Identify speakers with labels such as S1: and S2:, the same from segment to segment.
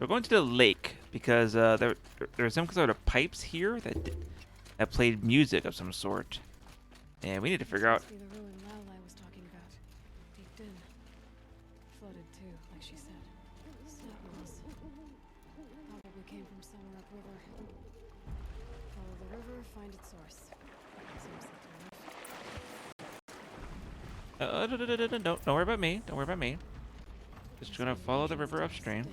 S1: We're going to the lake because there's some sort of pipes here that played music of some sort, and we need to figure out.
S2: Must be the ruin Aloy was talking about. Deep in. Flooded too, like she said. Snap walls. Probably came from somewhere upriver. Follow the river, find its source. Seems simple enough.
S1: Don't worry about me. Don't worry about me. Just gonna follow the river upstream.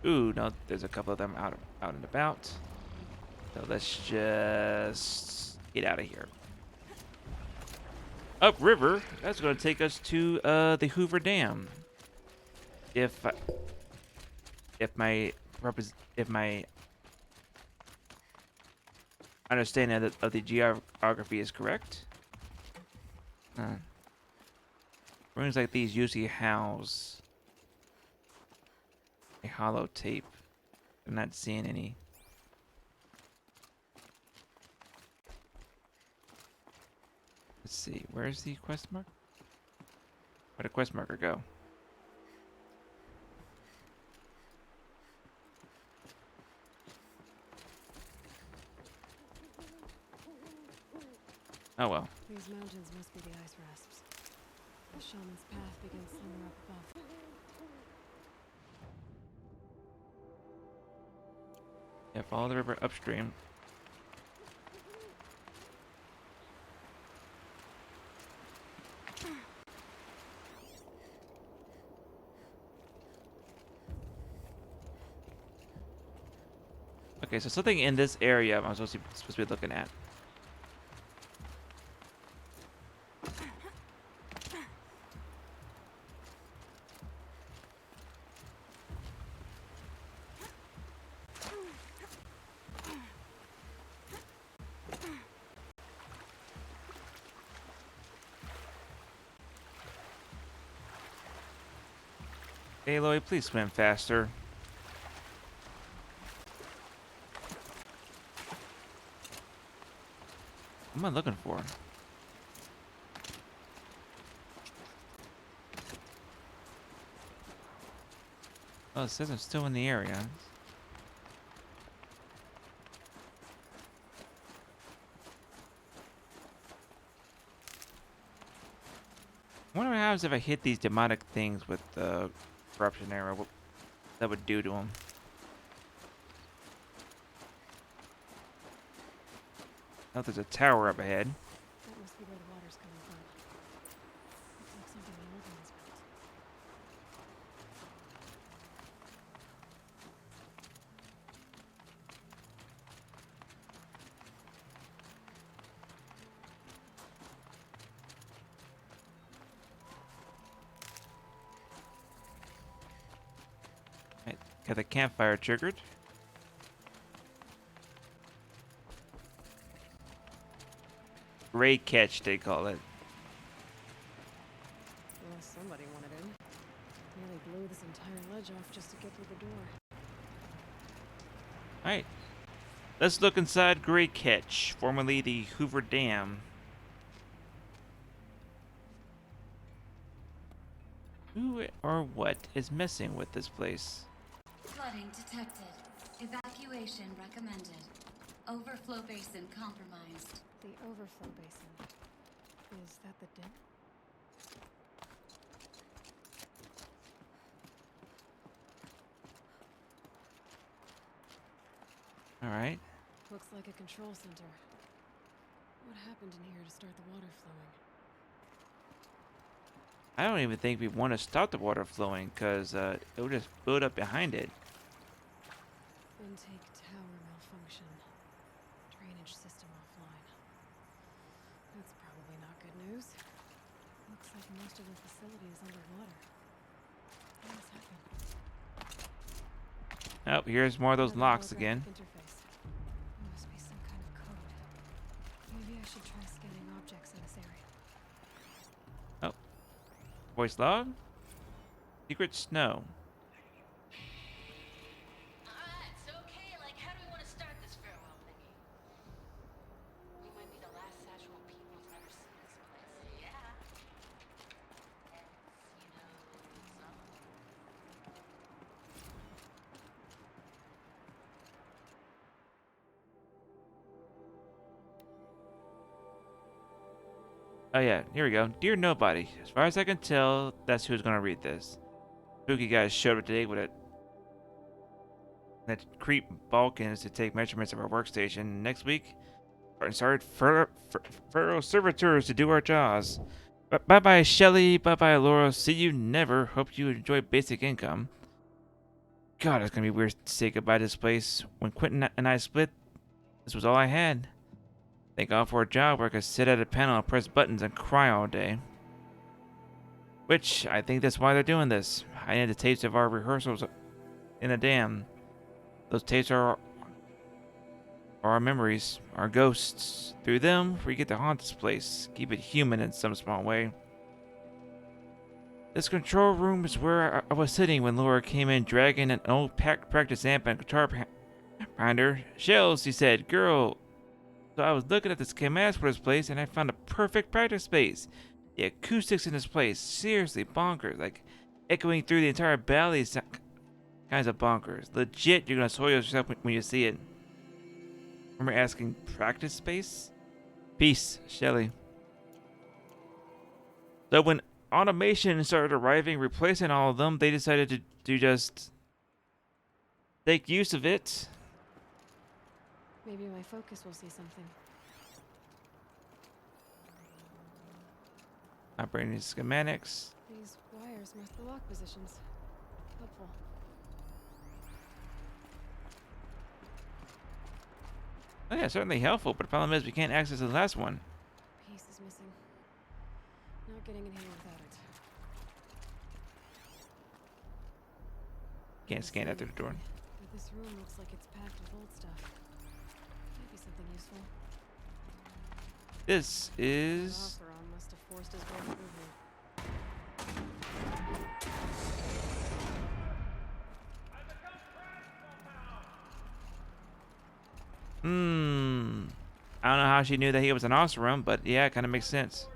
S1: Ooh, no, there's a couple of them out and about. So let's just get out of here. Upriver. That's gonna take us to the Hoover Dam. If my understanding of the geography is correct. Rooms like these usually house a hollow tape. I'm not seeing any. Let's see, where's the quest mark? Where'd the quest marker go? Oh well.
S2: These mountains must be the ice rasps. The shaman's path begins somewhere up above.
S1: Yeah, follow the river upstream. Okay, so something in this area I'm supposed to be looking at. Aloy, please swim faster. What am I looking for? Oh, it says I'm still in the area. I wonder what happens if I hit these demonic things with the corruption arrow. What that would do to them. Oh, there's a tower up ahead.
S2: That must be where the water's coming from. Looks like something the old ones built.
S1: Right, got the campfire triggered. Ray catch, they call it.
S2: Well, somebody wanted in. Nearly blew this entire ledge off just to get through the door.
S1: Alright. Let's look inside Great Catch, formerly the Hoover Dam. Who or what is messing with this place?
S3: Flooding detected. Evacuation recommended. Overflow basin compromised.
S2: The overflow basin. Is that the dip?
S1: Alright.
S2: Looks like a control center. What happened in here to start the water flowing?
S1: I don't even think we want to stop the water flowing because it will just build up behind it.
S2: Intake tower malfunction. Drainage system offline. That's probably not good news. Looks like most of the facility is underwater. What has happened?
S1: Oh, here's more of those
S2: Another
S1: locks
S2: holographic
S1: again.
S2: Interface. There must be some kind of code. Maybe I should try scanning objects in this area.
S1: Voice log? Secret snow.
S3: Alright, so okay, like how do we want to start this farewell thingy? We might be the last Satchel people to ever see this place. Yeah.
S1: Oh yeah, here we go. Dear Nobody. As far as I can tell, that's who's gonna read this. Spooky guys showed up today with that creep Balkans to take measurements of our workstation. Next week, and started furrow servitors to do our jobs. Bye bye, Shelly. Bye bye, Laura. See you never. Hope you enjoy basic income. God, it's gonna be weird to say goodbye to this place. When Quentin and I split, this was all I had. Thank God for a job where I could sit at a panel and press buttons and cry all day. Which, I think that's why they're doing this. I need the tapes of our rehearsals in a dam. Those tapes are our memories, our ghosts. Through them, we get to haunt this place. Keep it human in some small way. This control room is where I was sitting when Laura came in dragging an old practice amp and guitar behind her. Shells, she said, girl. So I was looking at the schematics for this place and I found a perfect practice space. The acoustics in this place, seriously bonkers. Like echoing through the entire valley, kinds of bonkers. Legit, you're gonna soil yourself when you see it. Remember asking practice space? Peace, Shelly. So when automation started arriving, replacing all of them, they decided to just take use of it.
S2: Maybe my focus will see something.
S1: Operating schematics.
S2: These wires mark the lock positions. Helpful.
S1: Oh yeah, certainly helpful, but the problem is we can't access the last one.
S2: Piece is missing. Not getting in here without it.
S1: Can't scan that through the door.
S2: But this room looks like it's packed with old stuff. Might be something useful.
S1: This is...
S2: Oseram must have forced his way through here.
S1: I don't know how she knew that he was an Oseram, but yeah, it kind of makes sense.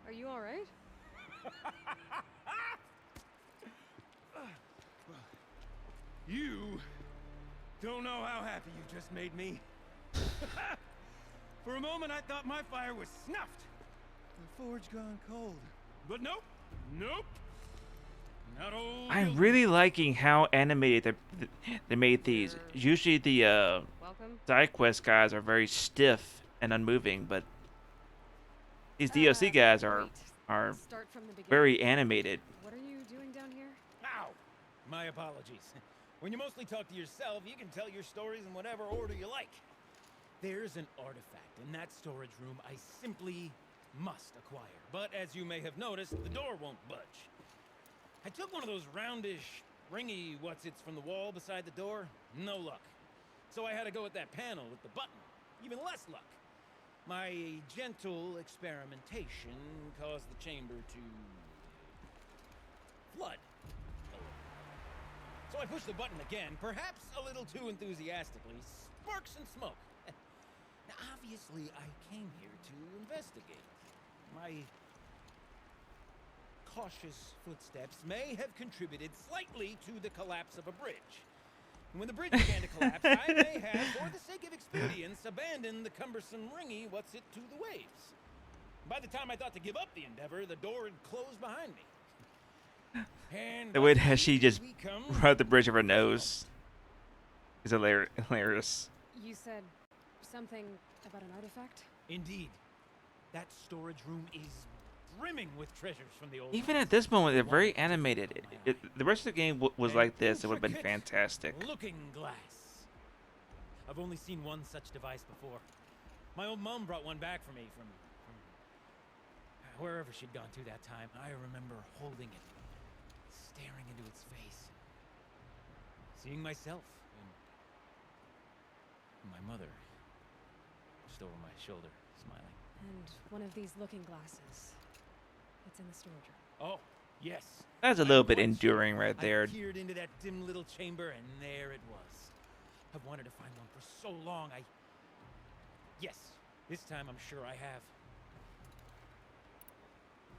S2: Are you all right?
S4: You don't know how happy you just made me. For a moment, I thought my fire was snuffed. The forge gone cold. But nope, nope. Not old.
S1: I'm really liking how animated they made these. Usually the
S2: Welcome.
S1: side quest guys are very stiff and unmoving, but these DLC guys are
S2: Start from the beginning.
S1: very animated.
S2: What are you doing down here?
S4: Ow! My apologies. When you mostly talk to yourself, you can tell your stories in whatever order you like. There's an artifact in that storage room I simply must acquire. But as you may have noticed, the door won't budge. I took one of those roundish, ringy what's-its from the wall beside the door. No luck. So I had to go with that panel with the button. Even less luck. My gentle experimentation caused the chamber to flood. So I pushed the button again, perhaps a little too enthusiastically. Sparks and smoke. Now, obviously, I came here to investigate. My cautious footsteps may have contributed slightly to the collapse of a bridge. And when the bridge began to collapse, I may have, for the sake of expedience, abandoned the cumbersome ringy what's-it to the waves. By the time I thought to give up the endeavor, the door had closed behind me. And
S1: The way that she just
S4: we come
S1: rubbed the bridge of her nose is hilarious.
S2: You said something about an artifact?
S4: Indeed. That storage room is brimming with treasures from the old
S1: Even at this moment, they're very animated. The rest of the game was like this, it would have been fantastic.
S4: looking glass. I've only seen one such device before. My old mom brought one back for me from wherever she'd gone to that time. I remember holding it, staring into its face, seeing myself and my mother just over my shoulder, smiling.
S2: And one of these looking glasses. It's in the storage room.
S4: Oh, yes.
S1: That's a little bit enduring right
S4: I
S1: there.
S4: peered into that dim little chamber, and there it was. I've wanted to find one for so long. Yes, this time I'm sure I have.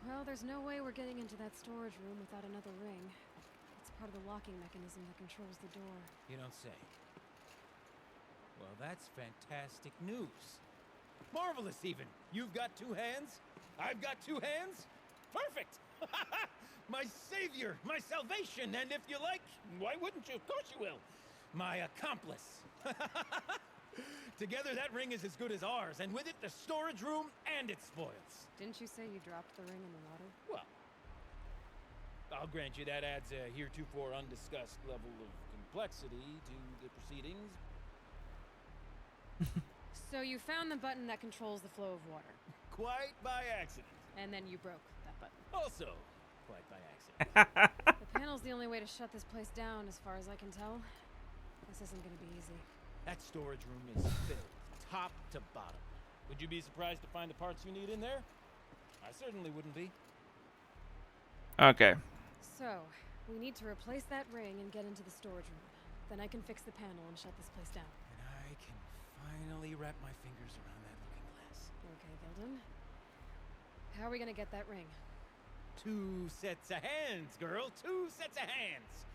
S2: Well, there's no way we're getting into that storage room without another ring. It's part of the locking mechanism that controls the door.
S4: You don't say. Well, that's fantastic news. Marvelous, even. You've got two hands. I've got two hands. Perfect. My savior, my salvation, and if you like, why wouldn't you? Of course you will. My accomplice. Together, that ring is as good as ours, and with it, the storage room and its spoils.
S2: Didn't you say you dropped the ring in the water?
S4: Well, I'll grant you that adds a heretofore undiscussed level of complexity to the proceedings.
S2: So you found the button that controls the flow of water,
S4: Quite by accident.
S2: and then you broke that button.
S4: Also, quite by accident.
S2: The panel's the only way to shut this place down, as far as I can tell. This isn't gonna be easy.
S4: That storage room is filled, top to bottom. Would you be surprised to find the parts you need in there? I certainly wouldn't be.
S1: Okay.
S2: So, we need to replace that ring and get into the storage room. Then I can fix the panel and shut this place down.
S4: And I can finally wrap my fingers around that looking glass.
S2: Okay, Gildun. How are we gonna get that ring?
S4: 2 sets of hands, girl. 2 sets of hands.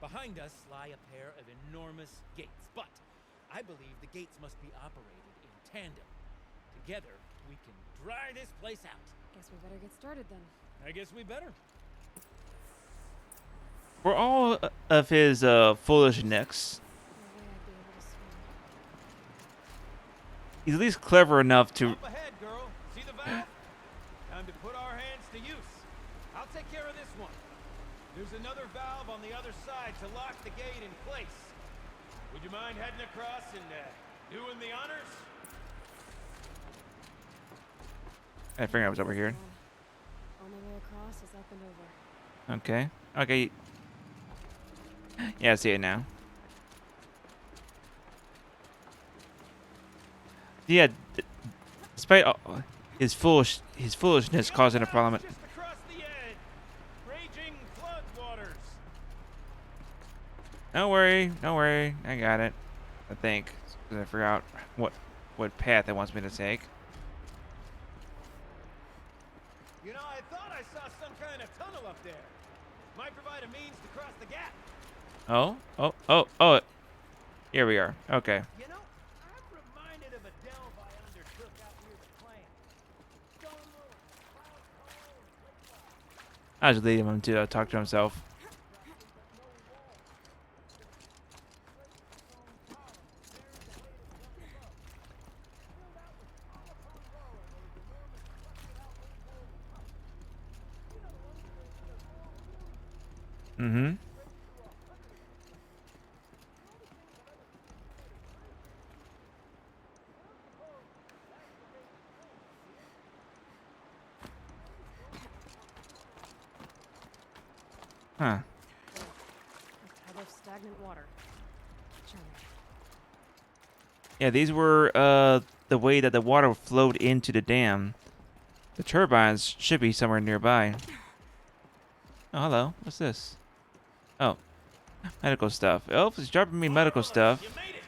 S4: Behind us lie a pair of enormous gates, but I believe the gates must be operated in tandem. Together, we can dry this place out.
S2: Guess we better get started then.
S4: I guess we better.
S1: For all of his foolishness,
S2: No way I'd be able to swim.
S1: he's at least clever enough to.
S4: Up ahead, girl. See the valve? Time to put our hands to use. I'll take care of this one. There's another valve on the other side to lock the gate in place. Would you mind heading across and doing the honors?
S1: I figured I was over here.
S2: Only way across is up and over.
S1: Okay. Okay. Yeah, I see it now. Yeah. Despite his foolishness causing a problem.
S4: Just across the edge. Raging flood waters.
S1: Don't worry. I got it. I think. 'Cause I forgot what path it wants me to take.
S4: You know, I thought I saw some kind of tunnel up there. Might provide a means to cross the gap.
S1: Oh. Here we are. Okay.
S4: You know, I'm reminded of a delve I undertook out near the plant. Stone ruins, cloud coal,
S1: I was leading him to talk to himself. Mm-hmm. Huh.
S2: A tub of stagnant water. Charming.
S1: Yeah, these were the way that the water flowed into the dam. The turbines should be somewhere nearby. Oh, hello. What's this? Oh, medical stuff. Elf is dropping me medical stuff.
S4: You made it.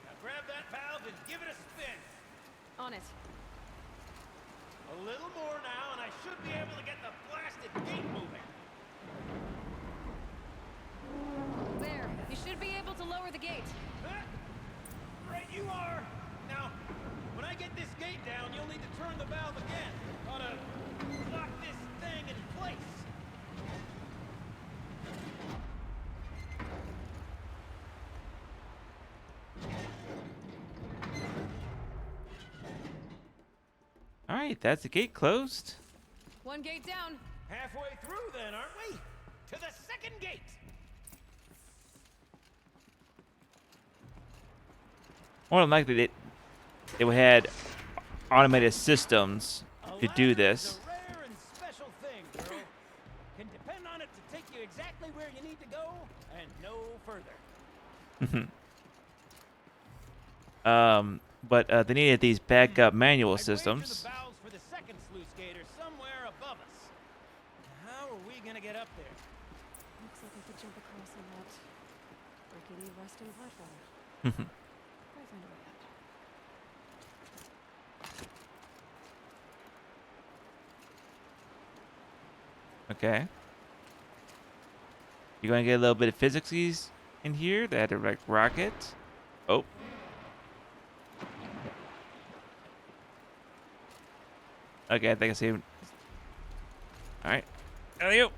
S4: Now grab that valve and give it a spin.
S2: On it.
S4: A little more now, and I should be able to get the blasted gate moving.
S2: There. You should be able to lower the gate.
S4: Huh? Right you are. Now, when I get this gate down, you'll need to turn the valve again. Ought to lock this thing in place.
S1: All right, that's the gate closed.
S2: One gate down.
S4: Halfway through then, aren't we? To the second gate.
S1: More than likely, it had automated systems to do
S4: ladder
S1: this.
S4: is a rare and special thing, girl. Can depend on it to take you exactly where you need to go and no further.
S1: But they needed these backup manual
S4: I'd wager
S1: systems.
S4: the valves for the second sluice gate are somewhere above us. How are we gonna get up there?
S2: Looks like I could jump across on that rickety rusting platform. Probably find a way out.
S1: Okay. You're gonna get a little bit of physics in here. They had to like rocket. Oh. Okay, I think I see him. All right. Elio.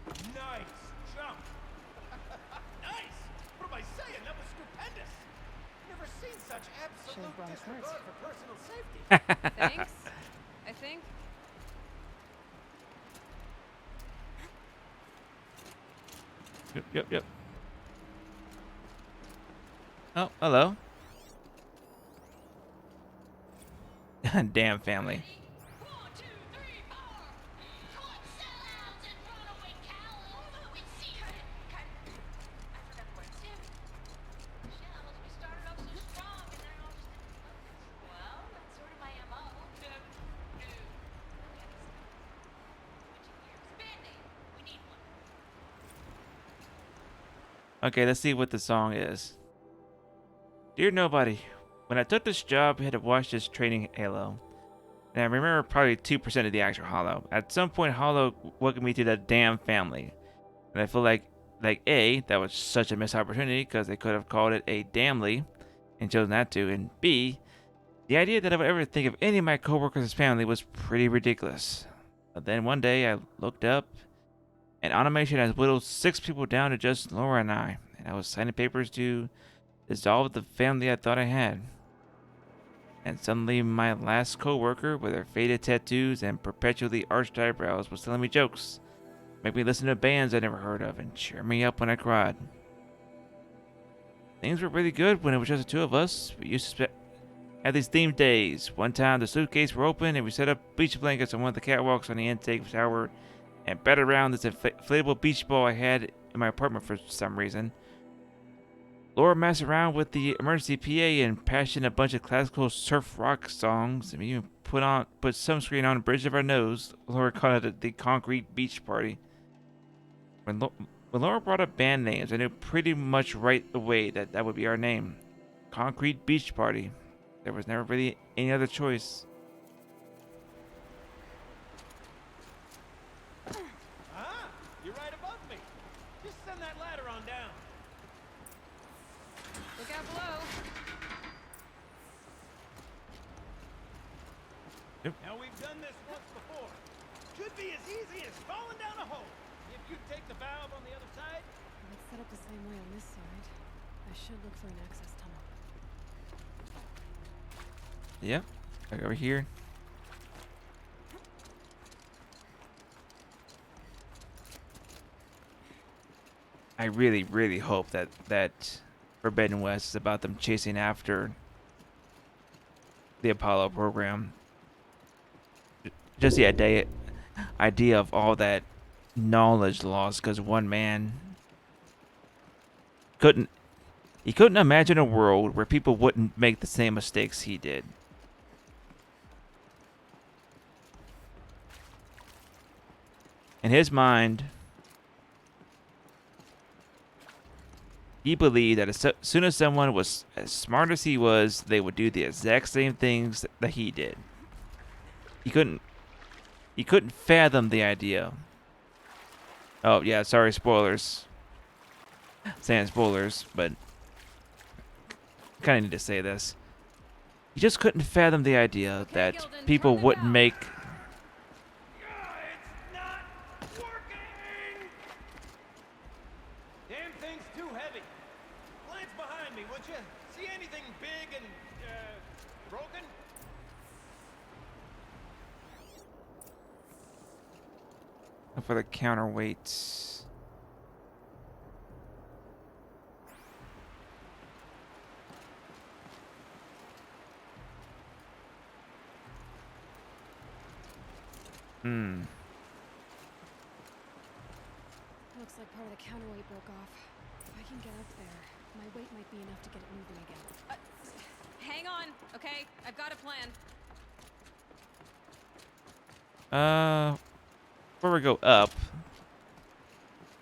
S4: Nice jump. Nice. What am I saying? That was stupendous. Never seen such absolute
S2: brought his cards.
S4: disregard for personal safety.
S2: Thanks, I think.
S1: Yep. Oh, hello. Damn family.
S3: 1, 2, 3, 4. Collect sellouts and runaway cows. Wait, see, cut it. I forgot the word. Damn it. Shells, we started off so strong and then it all just didn't focus. Well, that's sort of my MO. No. Okay, switching gears. Band-aid. We need one.
S1: Okay, let's see what the song is. Dear Nobody, when I took this job, I had to watch this training Halo. And I remember probably 2% of the actual Hollow. At some point, Hollow welcomed me to that damn family. And I feel like A, that was such a missed opportunity because they could have called it a damnly and chosen not to. And B, the idea that I would ever think of any of my coworkers as family was pretty ridiculous. But then one day I looked up and automation has whittled 6 people down to just Laura and I. And I was signing papers to dissolve the family I thought I had. And suddenly my last coworker with her faded tattoos and perpetually arched eyebrows was telling me jokes, make me listen to bands I never heard of, and cheer me up when I cried. Things were really good when it was just the two of us. We used to have these themed days. One time the suitcases were open and we set up beach blankets on one of the catwalks on the intake shower and bet around this inflatable beach ball I had in my apartment for some reason. Laura messed around with the emergency PA and patched in a bunch of classical surf rock songs, and we even put sunscreen on the bridge of our nose. Laura called it the Concrete Beach Party. When Laura brought up band names, I knew pretty much right away that would be our name. Concrete Beach Party. There was never really any other choice.
S4: Ah, you're right above me. Just send that ladder on down.
S2: Look out below.
S4: Now we've done this once before. Should be as easy as falling down a hole. If you take the valve on the other side.
S2: Let's set up the same way on this side. I should look for an access tunnel.
S1: Yep. Like over here. I really, really hope that Forbidden West is about them chasing after the Apollo program. Just the idea of all that knowledge lost because one man couldn't imagine a world where people wouldn't make the same mistakes he did. In his mind, he believed that as soon as someone was as smart as he was, they would do the exact same things that he did. He couldn't fathom the idea. Oh yeah, sorry, spoilers. Saying spoilers, but kind of need to say this. He just couldn't fathom the idea
S2: Okay,
S1: that
S2: Gildun,
S1: people
S2: turn the
S1: wouldn't
S2: valve.
S1: make.
S4: It's not working! Damn thing's too heavy. Glance behind me, would you? See anything big and, broken?
S1: For the counterweights.
S2: Looks like part of the counterweight broke off. If I can get up there, my weight might be enough to get it moving again. Hang on, okay? I've got a plan.
S1: Before we go up,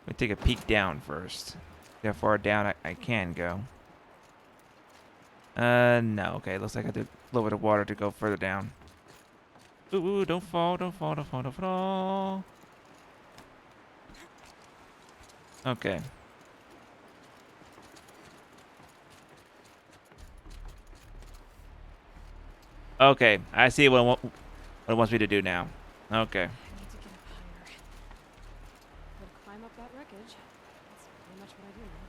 S1: let me take a peek down first. See how far down I can go. No. Okay, looks like I have to a little bit of water to go further down. Ooh, don't fall, don't fall, don't fall, don't fall. Okay. Okay, I see what it wants me to do now. Okay.
S2: I need to get up higher. Gotta climb up that wreckage. That's pretty much what I do now.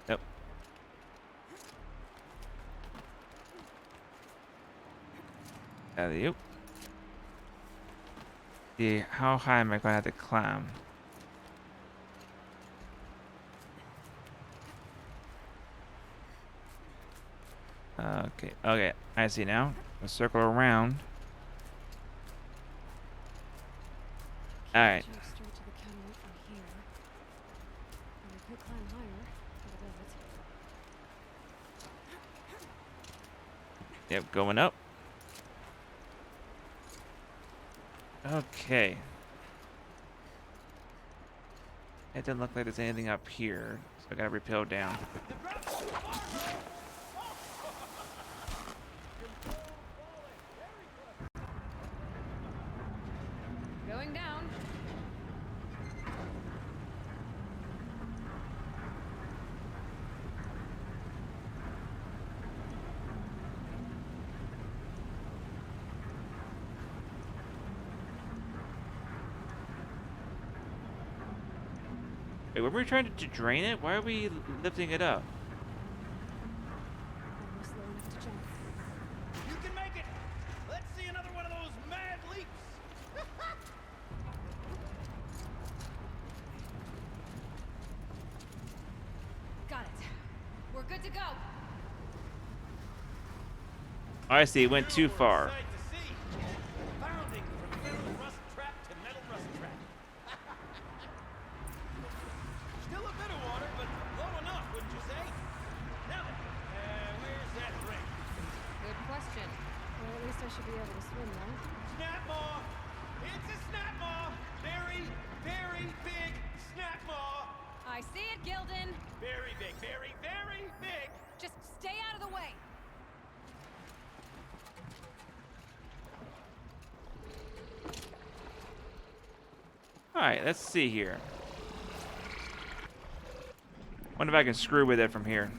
S1: Yep. Alley-oop. See, how high am I going to have to climb? Okay, okay, I see now. Let's circle around. Alright.
S2: Jump straight to the cataract from here. And I could climb higher, but I
S1: Yep, going up. Okay. It doesn't look like there's anything up here, so I gotta rappel down.
S2: Going down.
S1: Wait, when we were trying to drain it, why are we lifting it up?
S2: Almost low enough to jump.
S4: You can make it! Let's see another one of those mad leaps!
S3: Got it. We're good to go.
S1: I see, it went too
S4: Now we're
S1: far.
S4: sight to see. Bounding from metal rust trap to metal rust trap. Still a bit of water, but low enough, wouldn't you say? Now then, where's that ring?
S2: Good question. Well, at least I should be able to swim now.
S4: Snap maw! It's a snap maw! Very, very big snap maw!
S3: I see it, Gildun.
S4: Very big, very, very big!
S3: Just stay out of the way.
S1: Alright, let's see here. Wonder if I can screw with it from here.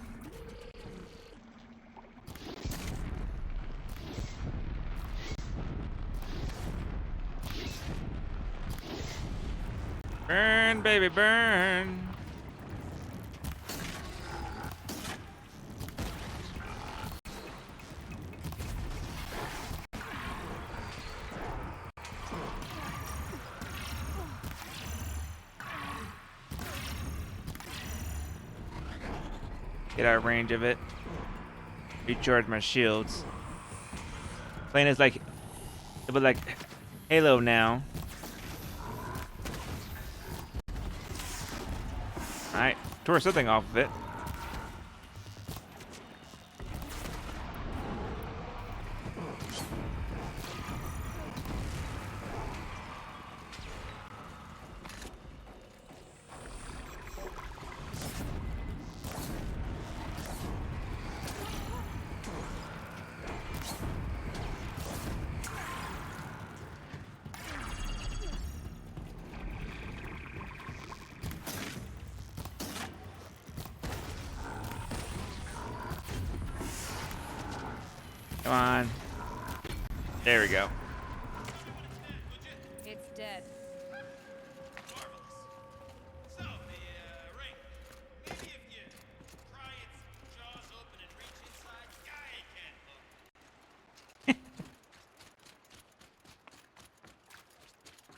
S1: Burn, baby, burn. Get out of range of it. Recharge my shields. Playing is like, but like Halo now. Alright, tore something off of it. Come on. There we go.
S3: It's dead.
S4: Marvelous. So, the ring. Maybe if you pry its jaws open and reach inside, guy can't look.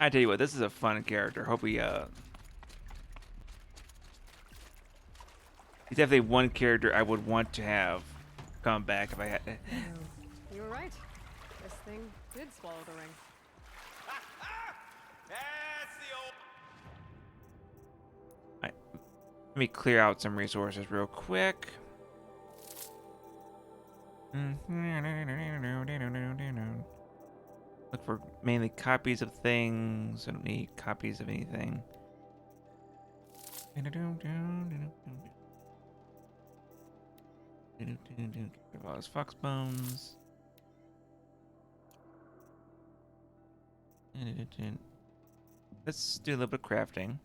S1: I tell you what, this is a fun character. Hope we he's definitely one character I would want to have come back if I had.
S2: You were right. This thing did swallow the ring.
S4: That's the old.
S1: Alright, let me clear out some resources real quick. Look for mainly copies of things. I don't need copies of anything. Get all those fox bones. Let's do a little bit of crafting.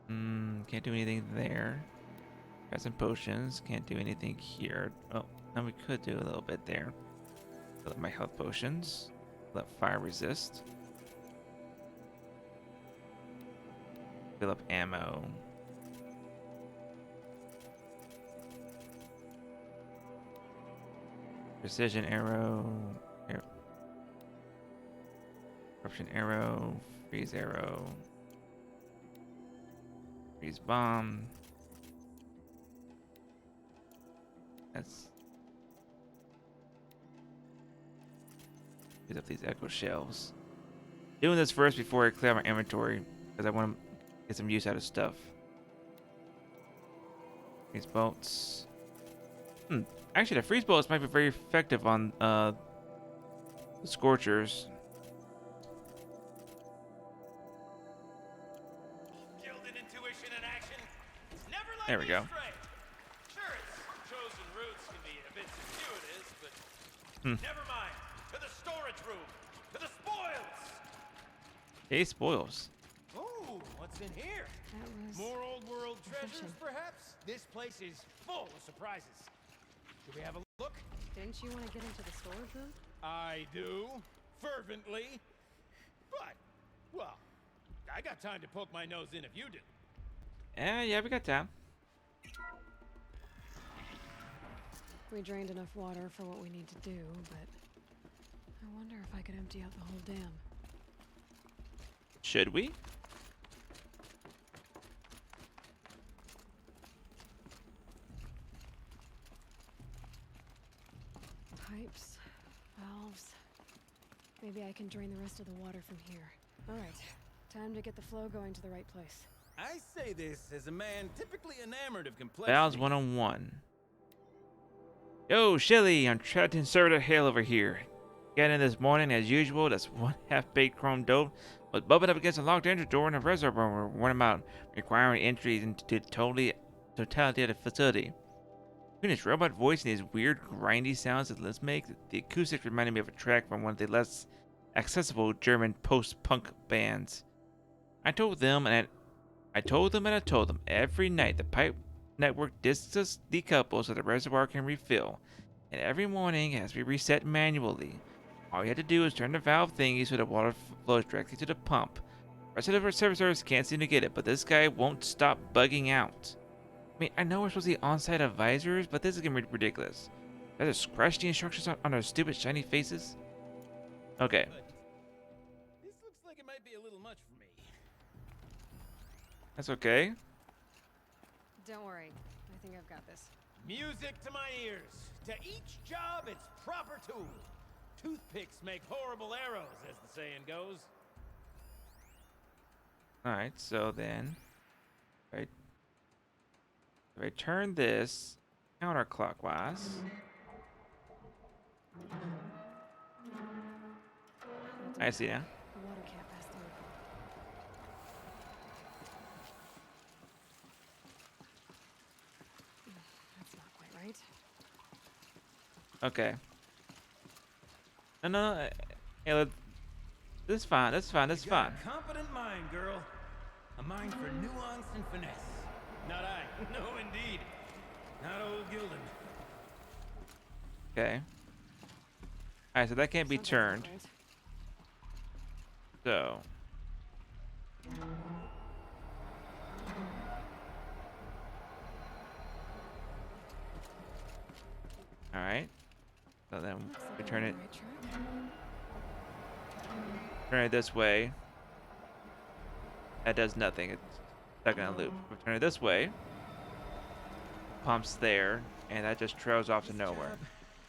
S1: Can't do anything there. Got some potions. Can't do anything here. Oh, and we could do a little bit there. Fill up my health potions. Fill up fire resist. Fill up ammo. Precision arrow. Corruption arrow. Freeze arrow. Freeze bomb. That's. Use up these echo shells. Doing this first before I clear my inventory because I want to get some use out of stuff. Freeze bolts. Actually, the freeze bolts might be very effective on the scorchers.
S4: Gilded intuition in action. Never let
S1: There we
S4: me
S1: go.
S4: stray. Sure, its chosen routes can be a bit circuitous, but never mind. To the storage room. To the spoils.
S1: Hey, spoils.
S4: Ooh, what's in here?
S2: That was
S4: More old world treasures,
S2: refreshing.
S4: perhaps? This place is full of surprises. Should we have a look?
S2: Didn't you want to get into the storage room?
S4: I do, fervently. But, well, I got time to poke my nose in if you do.
S1: Yeah, we got time.
S2: We drained enough water for what we need to do, but I wonder if I could empty out the whole dam.
S1: Should we?
S2: Pipes, valves. Maybe I can drain the rest of the water from here. All right, time to get the flow going to the right place.
S4: I say this as a man typically enamored of complexity.
S1: Valves 101. Yo, Shelly, I'm Trenton Servitor Hale over here. Got in this morning as usual. That's one half-baked chrome dope was bumping up against a locked entrance door in the reservoir when warned him out, requiring entry into the totality of the facility. Between his robot voice and his weird grindy sounds that let's make, the acoustics reminded me of a track from one of the less accessible German post-punk bands. I told them every night the pipe network decouples so the reservoir can refill, and every morning it has to be reset manually. All you have to do is turn the valve thingy so the water flows directly to the pump. The rest of the servicers can't seem to get it, but this guy won't stop bugging out. I mean, I know we're supposed to be on-site advisors, but this is getting ridiculous. Did I just scratch the instructions on our stupid shiny faces? Okay.
S4: But this looks like it might be a little much for me.
S1: That's okay.
S2: Don't worry, I think I've got this.
S4: Music to my ears. To each job, its proper tool. Toothpicks make horrible arrows, as the saying goes.
S1: Alright, so then... Right. If I turn this counterclockwise... I see now.
S2: The water can't pass through. That's not quite right.
S1: Okay. No. Hey, this is fine. This is fine. This is
S4: You got
S1: fine.
S4: a competent mind, girl. A mind for nuance and finesse. Not I. No, indeed. Not old Gildun.
S1: Okay. Alright, so that can't be
S2: Something's
S1: turned.
S2: different.
S1: So. Alright. So then
S2: Looks like
S1: we
S2: we're
S1: turn
S2: on
S1: it
S2: the right track.
S1: this way. That does nothing. It's stuck in a loop. We turn it this way. Pumps there, and that just trails off to
S4: This
S1: nowhere.
S4: job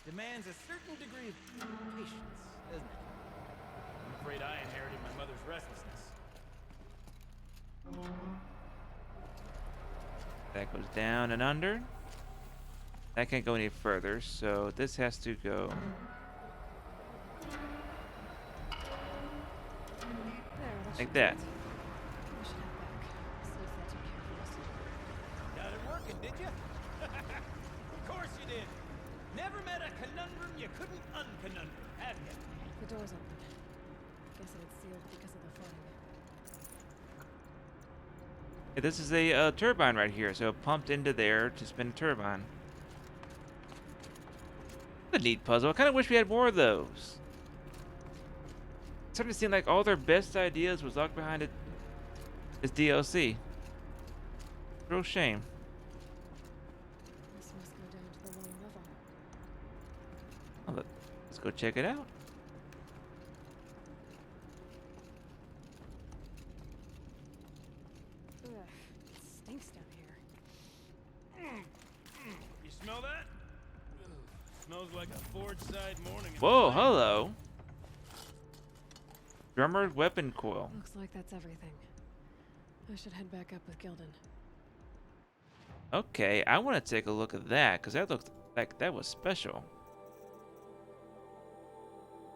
S4: demands a certain degree of patience, doesn't it? I'm afraid I inherited my mother's restlessness.
S1: That goes down and under. That can't go any further, so this has to go.
S2: There,
S1: Like that.
S2: should head back. See if that took care of the rest of it.
S4: Got it working. looking, did you? Of course you did. Never met a conundrum you couldn't unconundrum, have you?
S2: The door's open. Guess it had sealed because of the flooding.
S1: Hey, this is a turbine right here, so it pumped into there to spin a turbine. A neat puzzle. I kind of wish we had more of those. It's starting to seem like all their best ideas was locked behind this DLC. Real shame.
S2: This must go down to the lower level.
S1: Well, let's go check it out.
S2: Ugh, it stinks down here.
S4: You smell that? Smells like a forge-side morning. in
S1: Whoa,
S4: the flame.
S1: hello. Drummer weapon coil.
S2: Looks like that's everything. I should head back up with Gildun.
S1: Okay, I want to take a look at that because that looked like that was special.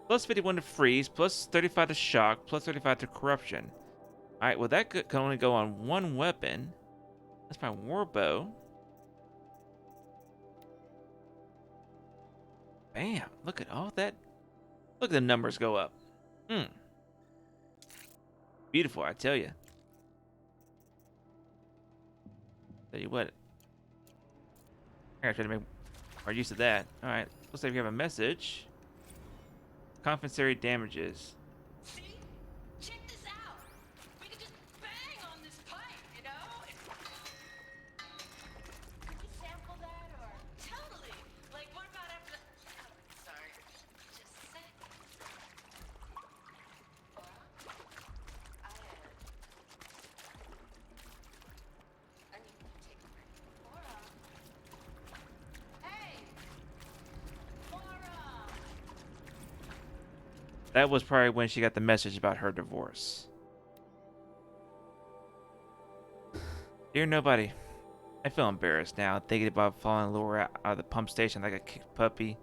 S1: Plus 51 to freeze, plus 35 to shock, plus 35 to corruption. Alright, well that can only go on one weapon. That's my war bow. Bam, look at all that. Look at the numbers go up. Beautiful, I tell you. Tell you what. I gotta try to make more use of that. Alright, looks like we have a message. Compensatory damages.
S3: See? Check this out. We could just bang on this pipe, you know? Could you sample that or? Totally. Like, what about after? Oh, sorry. Just a sec. Laura? I need to take a break. Laura? Hey! Laura!
S1: That was probably when she got the message about her divorce. Dear nobody, I feel embarrassed now thinking about following Laura out of the pump station like a kicked puppy,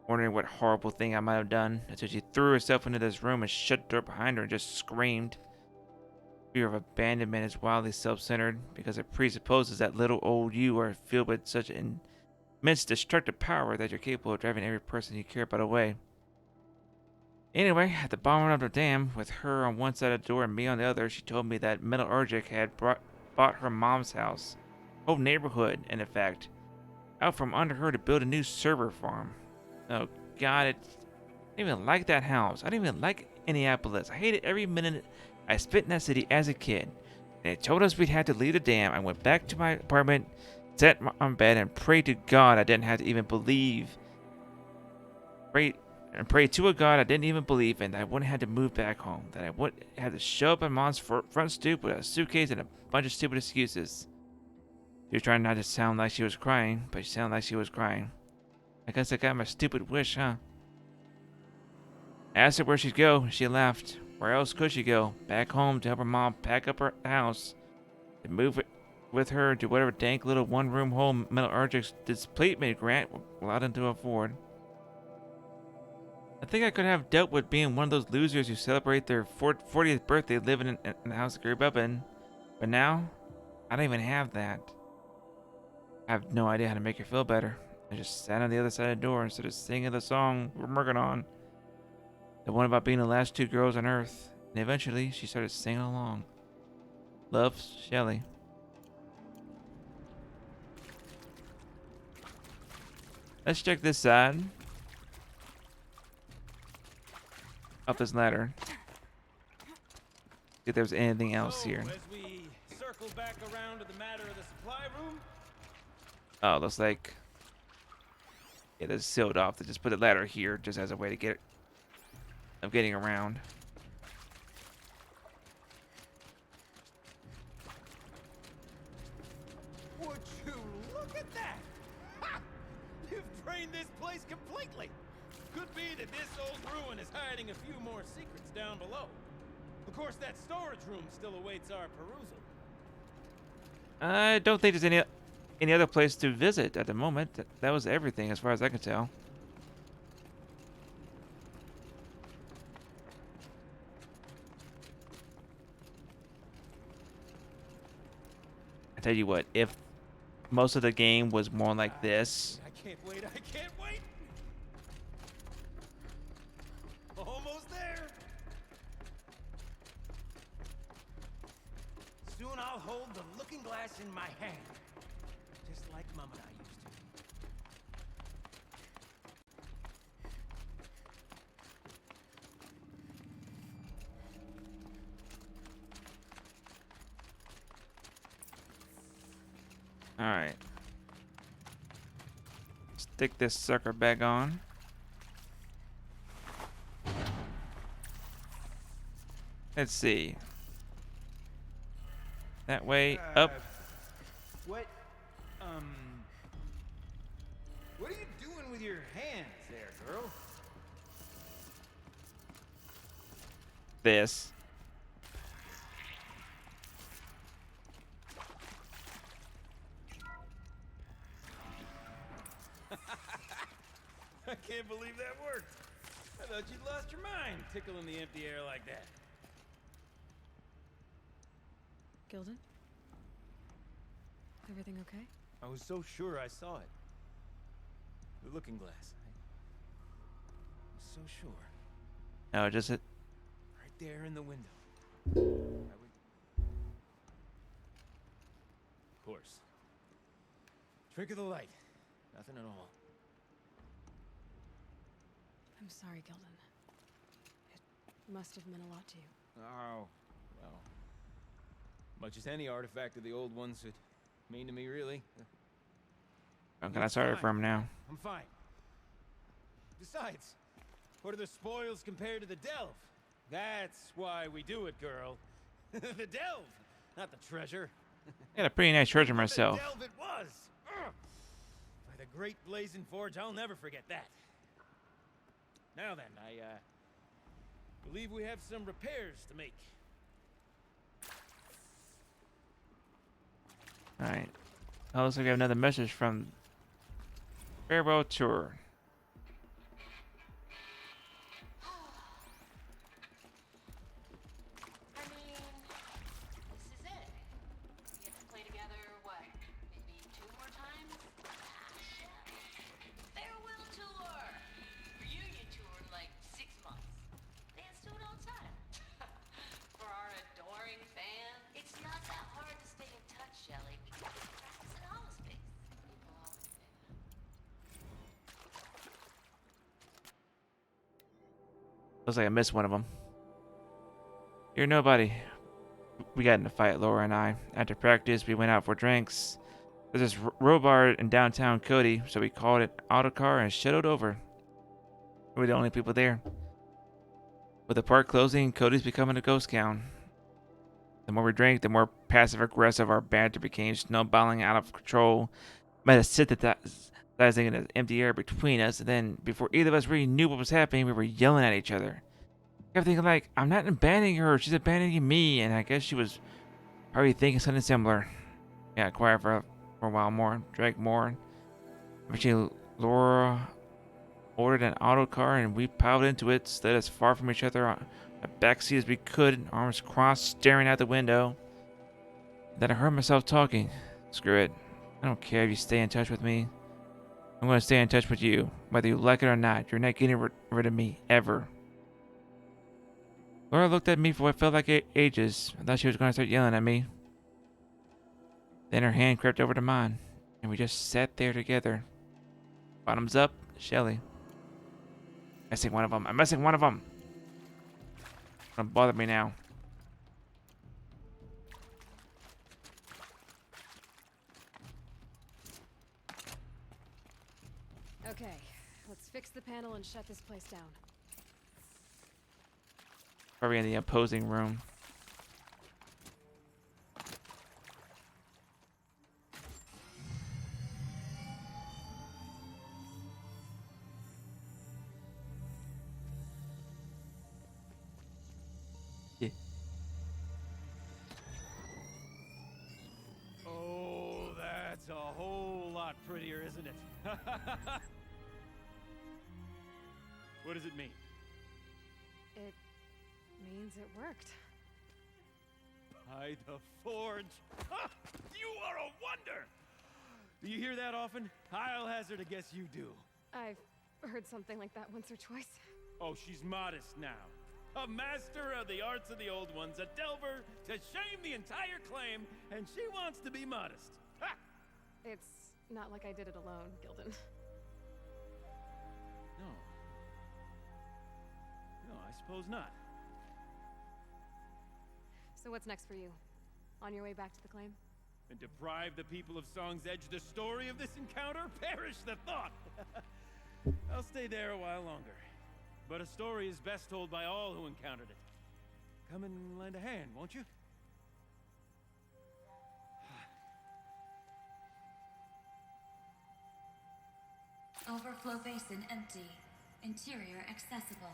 S1: wondering what horrible thing I might have done until she threw herself into this room and shut the door behind her and just screamed. Fear of abandonment is wildly self-centered because it presupposes that little old you are filled with such an immense destructive power that you're capable of driving every person you care about away. Anyway, at the bottom of the dam, with her on one side of the door and me on the other, she told me that Metallurgic had bought her mom's house, whole neighborhood, and in fact, out from under her to build a new server farm. Oh God, I didn't even like that house. I didn't even like Indianapolis. I hated every minute I spent in that city as a kid. And they told us we'd have to leave the dam. I went back to my apartment, sat on bed, and prayed to God I didn't have to even believe. Prayed to a God I didn't even believe in, that I wouldn't have to move back home, that I wouldn't have to show up at Mom's front stoop with a suitcase and a bunch of stupid excuses. She was trying not to sound like she was crying, but she sounded like she was crying. I guess I got my stupid wish, huh? I asked her where she'd go, and she laughed. Where else could she go? Back home to help her mom pack up her house, to move it with her to whatever dank little one-room home Metallurgic's displacement grant allowed them to afford. I think I could have dealt with being one of those losers who celebrate their 40th birthday living in the house I grew up in. But now, I don't even have that. I have no idea how to make her feel better. I just sat on the other side of the door instead of singing the song we're working on. The one about being the last two girls on Earth. And eventually, she started singing along. Love, Shelley. Let's check this side. Up this ladder. See if there's anything else here.
S4: As we circle back around to the matter of the supply room.
S1: Oh, looks like yeah, this is sealed off. They just put the ladder here just as a way to get of getting around.
S4: Would you look at that? Ha! You've drained this place completely. Could be that this old ruin is hiding a few more secrets down below. Of course, that storage room still awaits our perusal.
S1: I don't think there's any other place to visit at the moment. That was everything as far as I can tell. I tell you what, if most of the game was more like this.
S4: I can't wait. I can't wait. Almost there. Soon I'll hold the looking glass in my hand, just like Mom and I used to.
S1: All right. Stick this sucker back on. Let's see. That way, up.
S4: What? What are you doing with your hands there, girl?
S1: This.
S4: I can't believe that worked. I thought you'd lost your mind, tickling the empty air like that.
S2: Gildun? Everything okay?
S4: I was so sure I saw it. The looking glass. I was so sure.
S1: No, just it.
S4: Right there in the window. Of course. Trick of the light. Nothing at all.
S2: I'm sorry, Gildun. It must have meant a lot to you.
S4: Oh, well. Much as any artifact of the old ones would mean to me, really.
S1: I'm kind of sorry for him now.
S4: I'm fine. Besides, what are the spoils compared to the delve? That's why we do it, girl. The delve, not the treasure.
S1: Got a pretty nice treasure myself.
S4: The delve it was. Ugh. By the great blazing forge, I'll never forget that. Now then, I believe we have some repairs to make.
S1: All right. Oh, looks like we have another message from Farewell Tour.
S3: I mean, this is it. We get to play together, what, maybe 2 more times? Farewell tour! Reunion tour in like 6 months. Dance to it all the time. For our adoring fans, it's not that hard to stay in touch, Shelley, because we practice in holospace. People always say that.
S1: Looks like I missed one of them. You're nobody. We got in a fight, Laura and I. After practice, we went out for drinks. There's this row bar in downtown Cody, so we called it autocar and shuttled over. We were the only people there. With the park closing, Cody's becoming a ghost town. The more we drank, the more passive-aggressive our banter became, snowballing out of control. Might have synthesizing in the empty air between us, and then, before either of us really knew what was happening, we were yelling at each other. I kept thinking, like, I'm not abandoning her, she's abandoning me, and I guess she was probably thinking something similar. We got quiet for a while more, drank more. Eventually, Laura ordered an auto car, and we piled into it, slid as far from each other on the backseat as we could, arms crossed, staring out the window. Then I heard myself talking. Screw it. I don't care if you stay in touch with me. I'm going to stay in touch with you. Whether you like it or not, you're not getting rid of me, ever. Laura looked at me for what felt like ages. I thought she was going to start yelling at me. Then her hand crept over to mine, and we just sat there together. Bottoms up, Shelley. Missing one of them. I'm missing one of them. Don't bother me now.
S2: Okay, let's fix the panel and shut this place down.
S1: Probably in the opposing room. Yeah.
S4: Oh, that's a whole lot prettier, isn't it? What does it mean?
S2: It means it worked.
S4: By the forge. Ha! You are a wonder! Do you hear that often? I'll hazard a guess you do.
S2: I've heard something like that once or twice.
S4: Oh, she's modest now. A master of the arts of the old ones, a delver to shame the entire claim, and she wants to be modest. Ha!
S2: It's not like I did it alone, Gildun.
S4: No. No, I suppose not.
S2: So what's next for you? On your way back to the claim?
S4: And deprive the people of Song's Edge the story of this encounter? Perish the thought! I'll stay there a while longer. But a story is best told by all who encountered it. Come and lend a hand, won't you?
S5: Overflow basin empty. Interior accessible.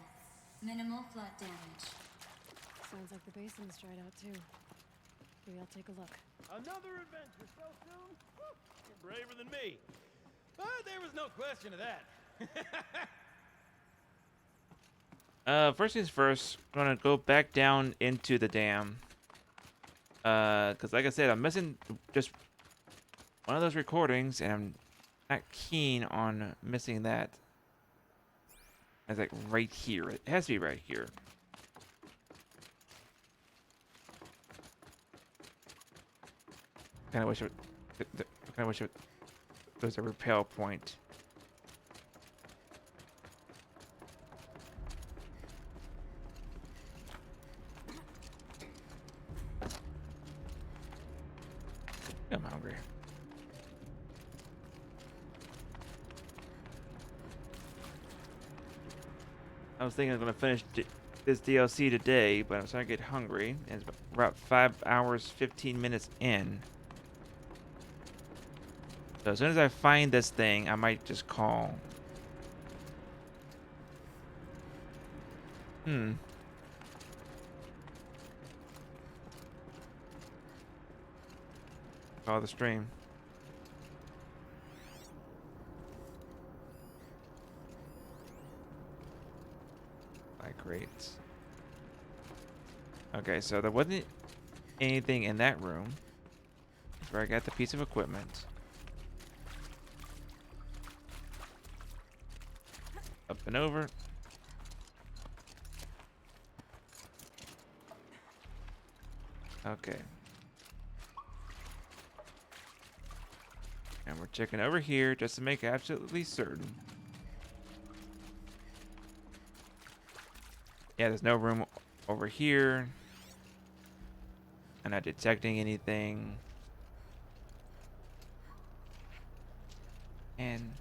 S5: Minimal flood damage.
S2: Sounds like the basin's dried out too. Maybe I'll take a look.
S4: Another adventure so soon? Whew, you're braver than me. But there was no question of that.
S1: First things first, I'm gonna go back down into the dam. Cause like I said, I'm missing just one of those recordings, and I'm not keen on missing that. It's like right here. It has to be right here. Kind of wish it. Kind of wish it was a repel point. I'm hungry. I was thinking I was gonna finish this DLC today, but I'm starting to get hungry. And it's about 5 hours, 15 minutes in. So as soon as I find this thing, I might just call. Call the stream. Great. Okay, so there wasn't anything in that room. That's where I got the piece of equipment. Up and over. Okay. And we're checking over here just to make absolutely certain. Yeah, there's no room over here. I'm not detecting anything. And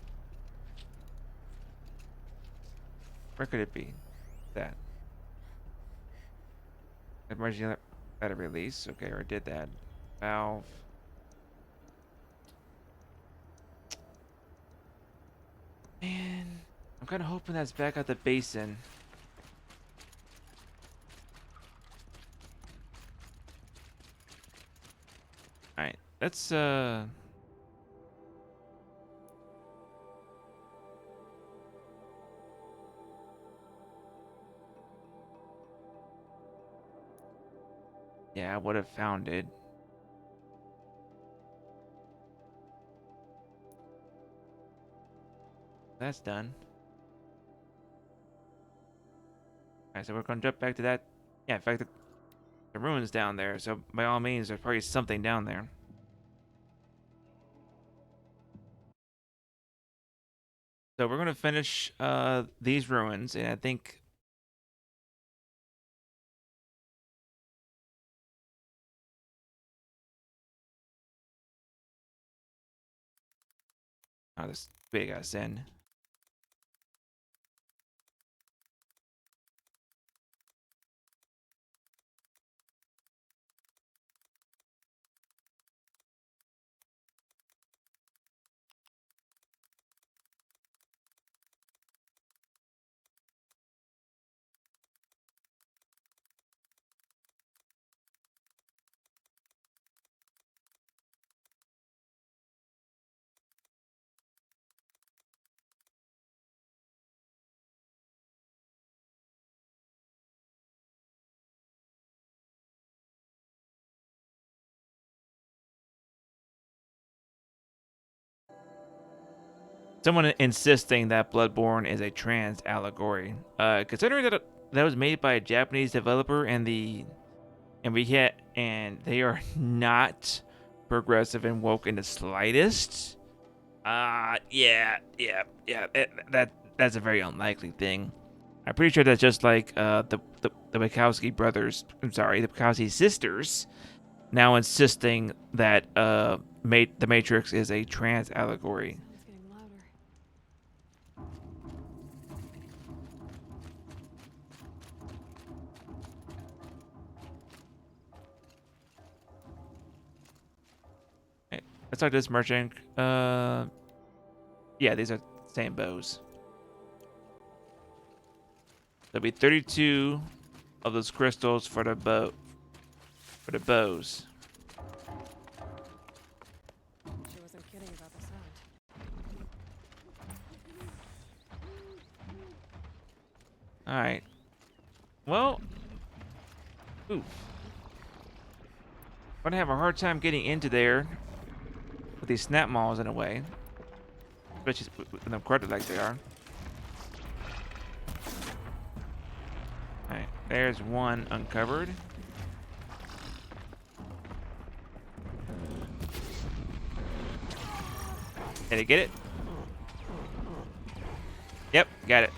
S1: where could it be? That. Emergency ladder release. Okay, I did that. Valve. Man, I'm kind of hoping that's back at the basin. Alright, let's yeah, I would have found it. That's done. Alright, so we're gonna jump back to that. Yeah, in fact, the ruins down there, so by all means, there's probably something down there. So we're gonna finish these ruins, and I think this big ass end. Someone insisting that Bloodborne is a trans allegory. Considering that that was made by a Japanese developer and they are not progressive and woke in the slightest. That's a very unlikely thing. I'm pretty sure that's just like the Wachowski brothers. I'm sorry, the Wachowski sisters now insisting that the Matrix is a trans allegory.
S2: Sound's getting louder.
S1: Hey, let's talk to this merchant. Yeah, these are the same bows. There'll be 32 of those crystals for the bows.
S2: She wasn't kidding about the sound.
S1: All right. Well, ooh. I'm gonna have a hard time getting into there with these snap malls in a way, especially with them crowded like they are. All right, there's one uncovered. Did I get it? Yep, got it.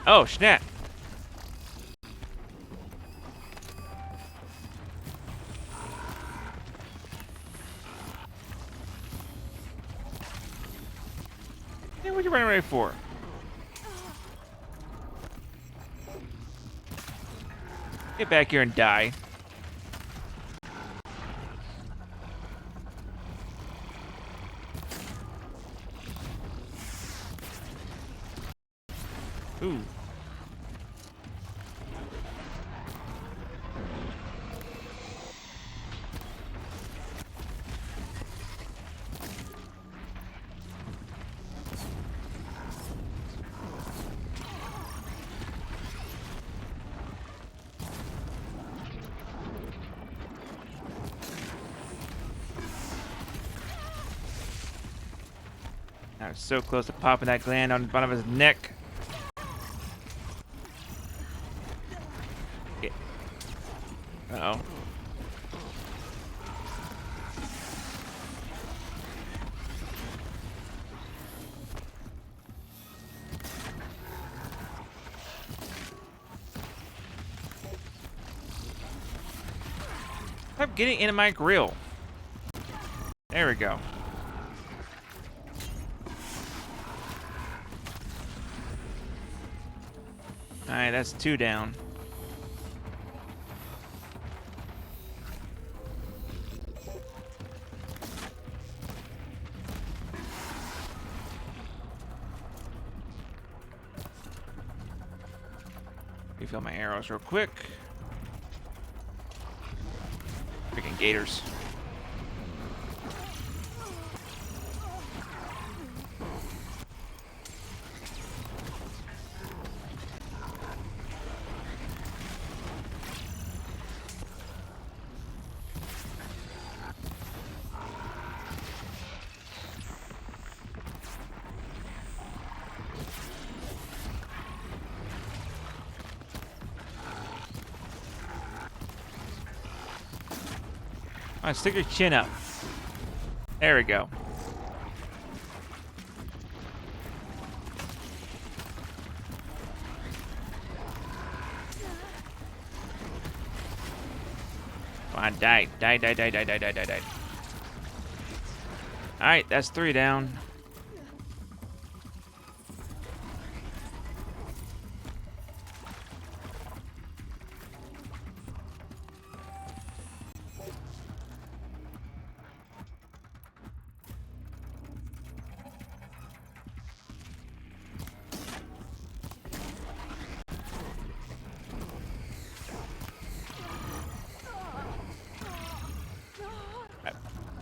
S1: Oh, snap. Hey, what you running away for? Get back here and die. Ooh. I was so close to popping that gland on the bottom of his neck. Uh-oh. I'm getting into my grill. There we go. Alright, that's 2 down. Refill my arrows real quick. Freaking gators. Alright, stick your chin up. There we go. Come on, die. Die. Alright, that's 3 down.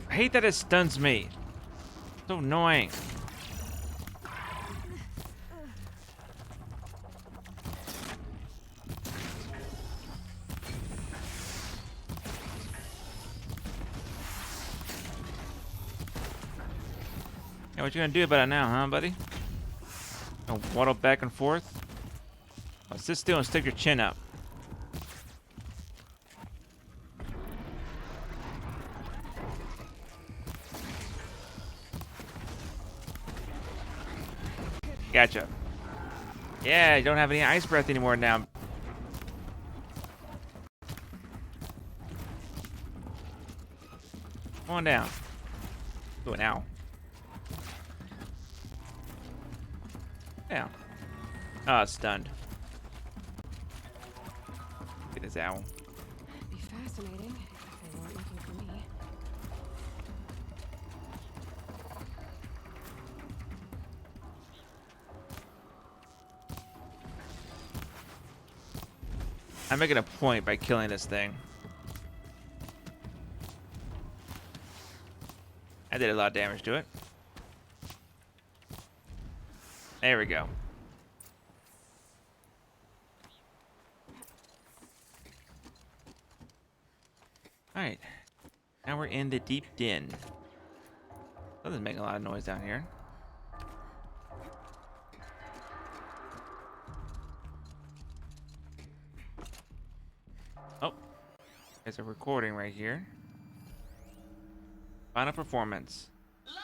S1: I hate that it stuns me. So annoying. Yeah, what you gonna do about it now, huh, buddy? Gonna waddle back and forth? Oh, sit still and stick your chin up. Gotcha. Yeah, you don't have any ice breath anymore now. Come on down. Do it now. Down. Oh, it's stunned. Look at this owl.
S2: It'd be fascinating if they weren't looking for me.
S1: I'm making a point by killing this thing. I did a lot of damage to it. There we go. Alright. Now we're in the deep den. Something's making a lot of noise down here. Oh. There's a recording right here. Final performance.
S3: Live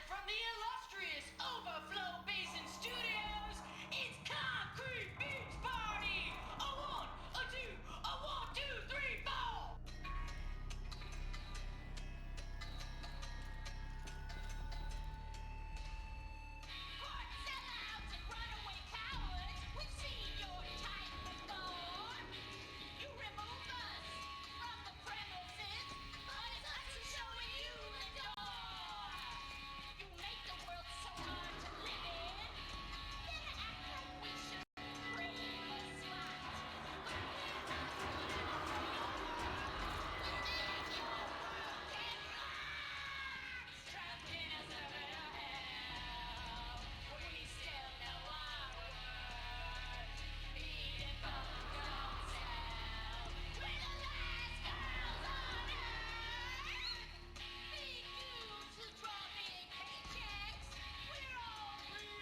S3: from the illustrious Overflow Basin Studios, it's Concrete Beach Party! A one, a two, a 1, 2, 3, 4! Court sellouts and runaway cowards, we've seen your type before. You remove us from the premises, but it's us who's showing you the door. You make the world so hard to live in, then act like we should pray for smart. Trapped in a circuit of hell, we still know our worth. Eating from the cold cell, we're the last girls on earth. Big dudes who draw big paychecks, we're all real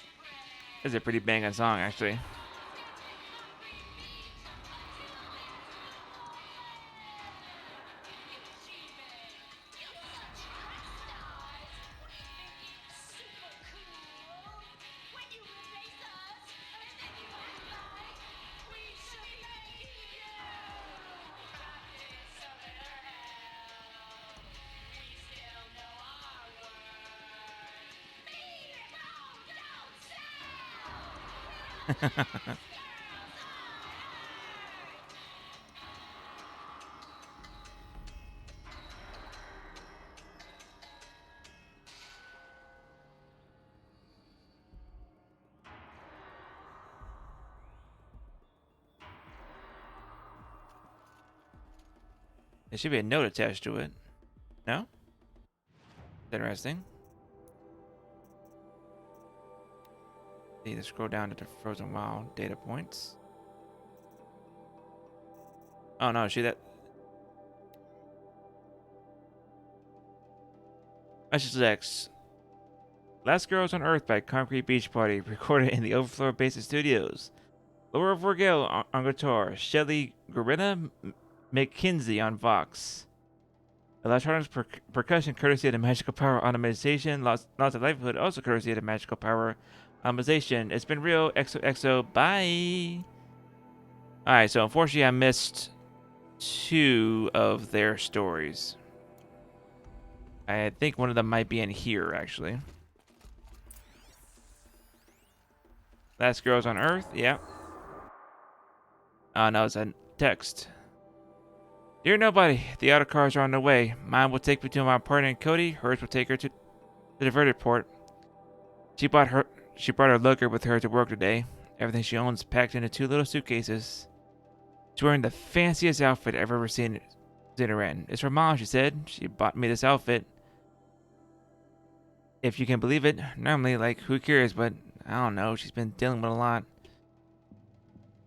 S3: impressed.
S1: This is a pretty banging song, actually. There should be a note attached to it. No? Interesting. Need to scroll down to the Frozen Wild data points. Oh no, see that? Message X. Last Girls on Earth by Concrete Beach Party, recorded in the Overflow Basin Studios. Laura Vorgel on guitar, Shelly Gorilla McKinsey on Vox. Electronics percussion courtesy of the Magical Power Automation. Lots of livelihood also courtesy of the Magical Power Automation. It's been real. XOXO. Bye. Alright, so unfortunately I missed 2 of their stories. I think one of them might be in here, actually. Last Girls on Earth, yeah. Oh, no, it's a text. Dear Nobody, the auto cars are on the way. Mine will take me to my partner in Cody. Hers will take her to the diverted port. She brought her lugger with her to work today. Everything she owns packed into 2 little suitcases. She's wearing the fanciest outfit I've ever seen her in. It's her mom, she said. She bought me this outfit. If you can believe it, normally, like, who cares, but I don't know, she's been dealing with a lot.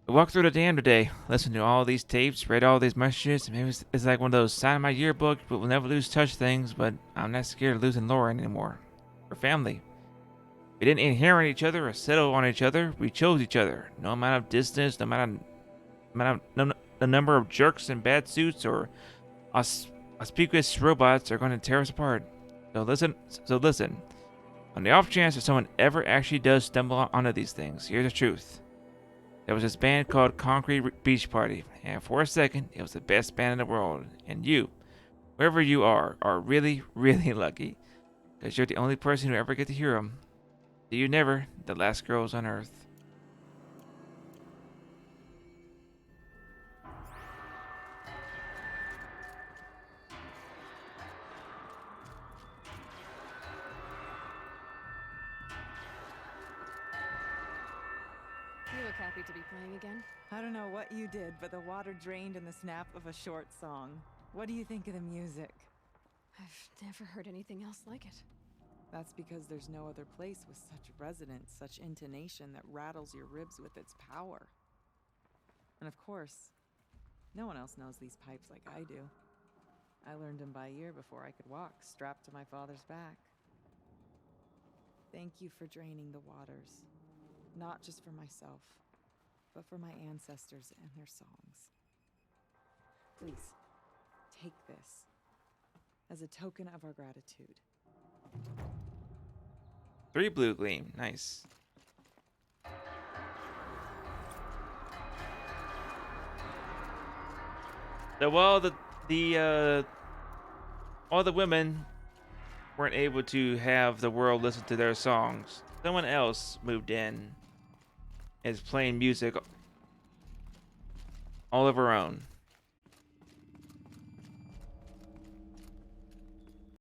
S1: I walked through the dam today, listened to all these tapes, read all these messages. Maybe it's like one of those sign my yearbook, but we'll never lose touch things, but I'm not scared of losing Laura anymore. We're family. We didn't inherit each other or settle on each other. We chose each other. No amount of distance, no, the number of jerks in bad suits or auspicious robots are going to tear us apart. So listen. On the off chance that someone ever actually does stumble onto these things, here's the truth. There was this band called Concrete Beach Party, and for a second, it was the best band in the world. And you, wherever you are really, really lucky, because you're the only person who ever get to hear them. See you never, the last girls on Earth.
S2: You look happy to be playing again.
S6: I don't know what you did, but the water drained in the snap of a short song. What do you think of the music?
S2: I've never heard anything else like it.
S6: That's because there's no other place with such resonance, such intonation that rattles your ribs with its power. And of course, no one else knows these pipes like I do. I learned them by ear before I could walk, strapped to my father's back. Thank you for draining the waters. Not just for myself, but for my ancestors and their songs. Please, take this as a token of our gratitude.
S1: 3 blue gleam, nice. So while all the women weren't able to have the world listen to their songs, someone else moved in, is playing music all of her own.